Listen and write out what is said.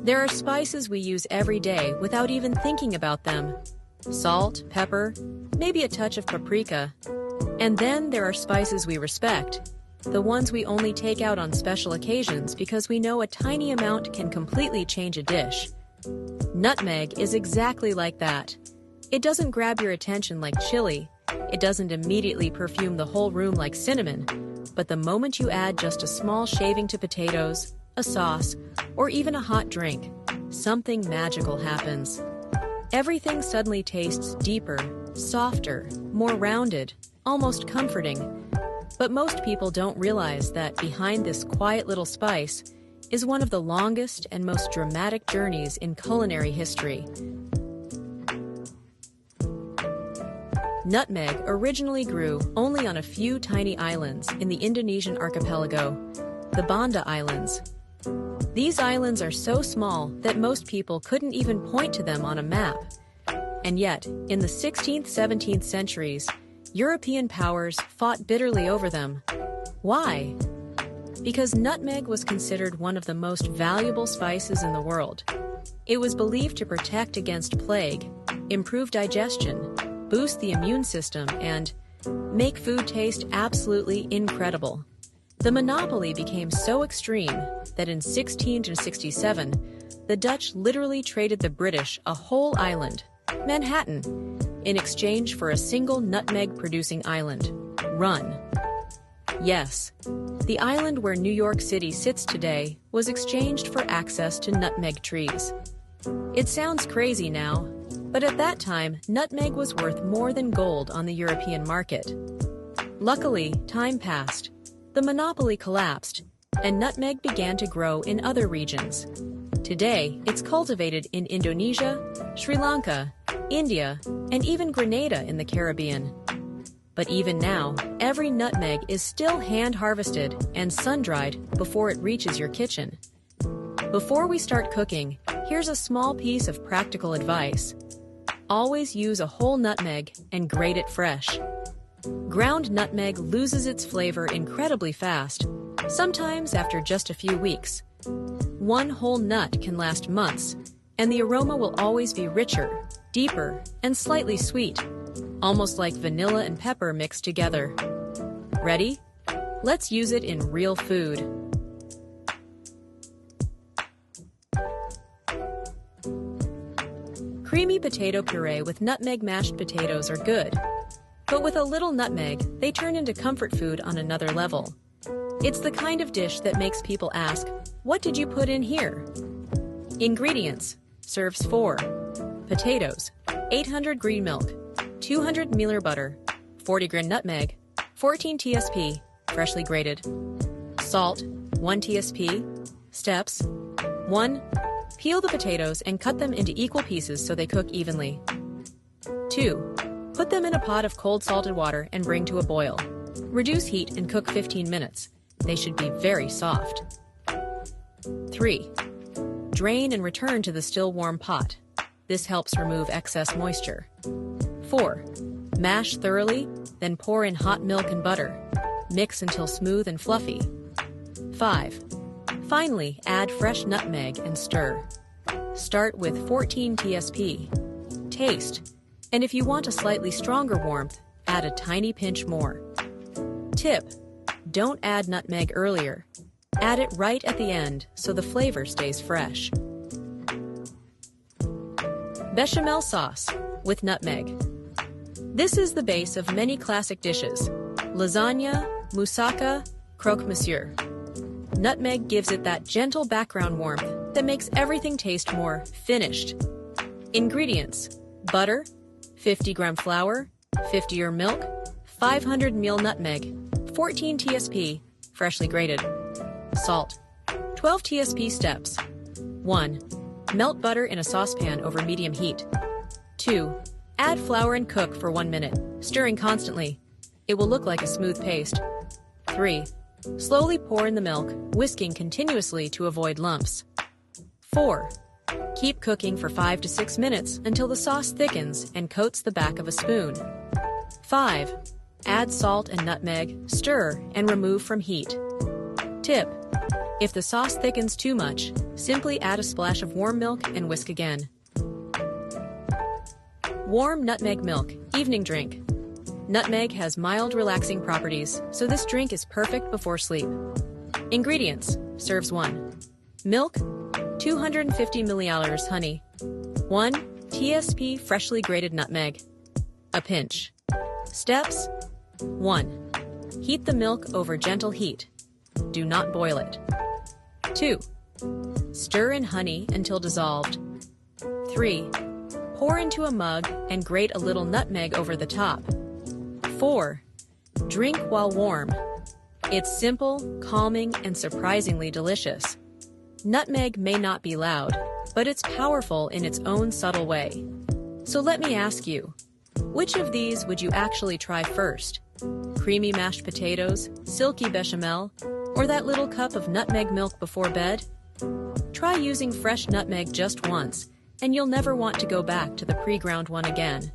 There are spices we use every day without even thinking about them. Salt, pepper, maybe a touch of paprika. And then there are spices we respect, the ones we only take out on special occasions because we know a tiny amount can completely change a dish. Nutmeg is exactly like that. It doesn't grab your attention like chili. It doesn't immediately perfume the whole room like cinnamon. But the moment you add just a small shaving to potatoes, a sauce, or even a hot drink, something magical happens. Everything suddenly tastes deeper, softer, more rounded, almost comforting. But most people don't realize that behind this quiet little spice is one of the longest and most dramatic journeys in culinary history. Nutmeg originally grew only on a few tiny islands in the Indonesian archipelago, the Banda Islands. These islands are so small that most people couldn't even point to them on a map. And yet, in the 16th, 17th centuries, European powers fought bitterly over them. Why? Because nutmeg was considered one of the most valuable spices in the world. It was believed to protect against plague, improve digestion, boost the immune system, and make food taste absolutely incredible. The monopoly became so extreme that in 1667, the Dutch literally traded the British a whole island, Manhattan, in exchange for a single nutmeg-producing island, Run. Yes, the island where New York City sits today was exchanged for access to nutmeg trees. It sounds crazy now, but at that time, nutmeg was worth more than gold on the European market. Luckily, time passed. The monopoly collapsed, and nutmeg began to grow in other regions. Today, it's cultivated in Indonesia, Sri Lanka, India, and even Grenada in the Caribbean. But even now, every nutmeg is still hand-harvested and sun-dried before it reaches your kitchen. Before we start cooking, here's a small piece of practical advice. Always use a whole nutmeg and grate it fresh. Ground nutmeg loses its flavor incredibly fast, sometimes after just a few weeks. One whole nut can last months, and the aroma will always be richer, deeper, and slightly sweet, almost like vanilla and pepper mixed together. Ready? Let's use it in real food. Creamy potato puree with nutmeg mashed potatoes are good. But with a little nutmeg, they turn into comfort food on another level. It's the kind of dish that makes people ask, "What did you put in here?" Ingredients. Serves 4. Potatoes, 800 green milk, 200 ml butter, 40 grain nutmeg, 14 TSP, freshly grated. Salt, 1 TSP. Steps. 1. Peel the potatoes and cut them into equal pieces so they cook evenly. 2. Put them in a pot of cold salted water and bring to a boil. Reduce heat and cook 15 minutes. They should be very soft. 3. Drain and return to the still warm pot. This helps remove excess moisture. 4. Mash thoroughly, then pour in hot milk and butter. Mix until smooth and fluffy. 5. Finally, add fresh nutmeg and stir. Start with 14 TSP. Taste. And if you want a slightly stronger warmth, add a tiny pinch more. Tip: don't add nutmeg earlier. Add it right at the end so the flavor stays fresh. Bechamel sauce with nutmeg. This is the base of many classic dishes: lasagna, moussaka, croque monsieur. Nutmeg gives it that gentle background warmth that makes everything taste more finished. Ingredients: butter, 50-gram flour, 50-gram milk, 500 ml nutmeg, 14 TSP, freshly grated. Salt, 12 TSP steps. 1. Melt butter in a saucepan over medium heat. 2. Add flour and cook for 1 minute, stirring constantly. It will look like a smooth paste. 3. Slowly pour in the milk, whisking continuously to avoid lumps. 4. Keep cooking for 5 to 6 minutes until the sauce thickens and coats the back of a spoon. 5. Add salt and nutmeg, stir, and remove from heat. Tip: if the sauce thickens too much, Simply add a splash of warm milk and whisk again. Warm nutmeg milk, evening drink. Nutmeg has mild relaxing properties, so this drink is perfect before sleep. Ingredients: serves 1. Milk, 250 milliliters honey, 1 tsp freshly grated nutmeg, a pinch. Steps: 1. Heat the milk over gentle heat. Do not boil it. 2. Stir in honey until dissolved. 3. Pour into a mug and grate a little nutmeg over the top. 4. Drink while warm. It's simple, calming, and surprisingly delicious. Nutmeg may not be loud, but it's powerful in its own subtle way. So let me ask you, which of these would you actually try first? Creamy mashed potatoes, silky bechamel, or that little cup of nutmeg milk before bed? Try using fresh nutmeg just once, and you'll never want to go back to the pre-ground one again.